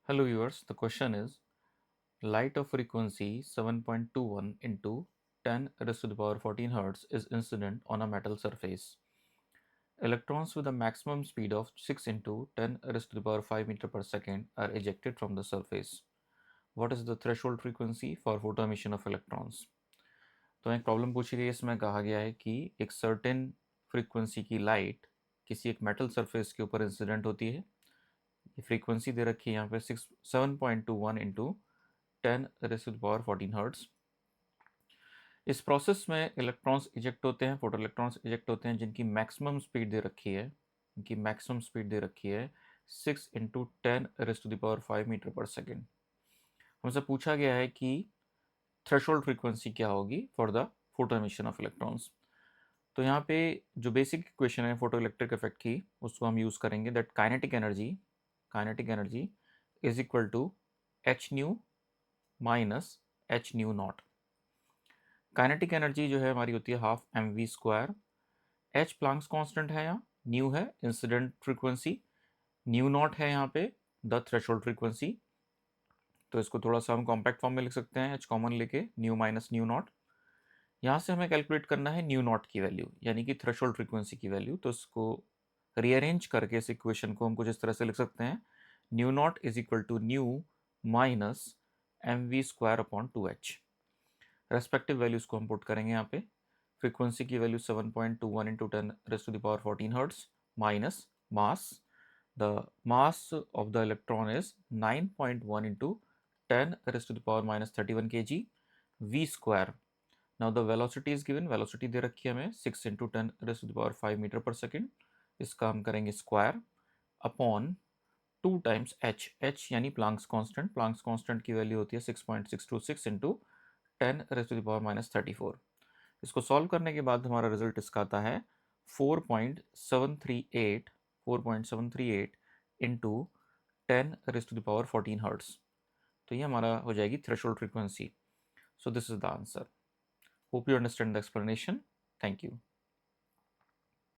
Hello viewers, the question is light of frequency 7.21 into 10 raised to the power 14 Hz is incident on a metal surface. Electrons with a maximum speed of 6 into 10 raised to the power 5 meter per second are ejected from the surface. What is the threshold frequency for photo emission of electrons? तो एक problem पूछी गई है, इसमें कहा गया है कि एक सर्टेन फ्रीक्वेंसी की लाइट किसी एक मेटल सरफेस के ऊपर इंसिडेंट होती है। ये फ्रीक्वेंसी दे रखी है यहाँ पे 7.21 into 10 raise to the power 14 hertz. इस प्रोसेस में इलेक्ट्रॉन्स इजेक्ट होते हैं, फोटो इलेक्ट्रॉन्स इजेक्ट होते हैं जिनकी मैक्सिमम स्पीड दे रखी है, इनकी मैक्सिमम स्पीड दे रखी है 6 into 10 raise to the power 5 metre per second. हमसे पूछा गया है कि थ्रेशोल्ड फ्रीक्वेंसी क्या होगी for the photo emission of electrons. तो यहाँ पे जो बेसिक इक्वेशन है फोटो इलेक्ट्रिक इफेक्ट की, उसको हम यूज़ करेंगे that kinetic energy is equal to h nu minus h nu naught. Kinetic energy जो है हमारी होती है half m v square. H Planck's constant है, यहाँ न्यू है इंसिडेंट फ्रीक्वेंसी, न्यू नॉट है यहाँ पे द थ्रेशोल्ड फ्रीक्वेंसी। तो इसको थोड़ा सा हम कॉम्पैक्ट फॉर्म में लिख सकते हैं, एच कॉमन लेके न्यू माइनस न्यू नॉट। यहाँ से हमें कैलकुलेट करना है न्यू नॉट की वैल्यू यानी कि थ्रेशोल्ड फ्रीक्वेंसी की वैल्यू। तो इसको रीअरेंज करके इस इक्वेशन को हम कुछ इस तरह से लिख सकते हैं, nu naught is equal to nu minus m v square upon 2h। Respective values को हम पुट करेंगे यहाँ पे। फ्रीक्वेंसी की value 7.21 into 10 raise to the power 14 hertz minus mass, the mass of the electron is 9.1 into 10 raise to the power minus 31 kg v square. Now the velocity is given, velocity दे रखी है हमें 6 into 10 raise to the power 5 metre per second. इसका हम करेंगे square upon 2 times h यानी Planck's constant. Planck's constant की value होती है 6.626 into 10 raise to the power minus 34। इसको सॉल्व करने के बाद हमारा रिजल्ट इसका आता है 4.738 into 10 raise to the power 14 hertz. तो ये हमारा हो जाएगी threshold frequency. So this is the answer. Hope you understand the explanation. Thank you.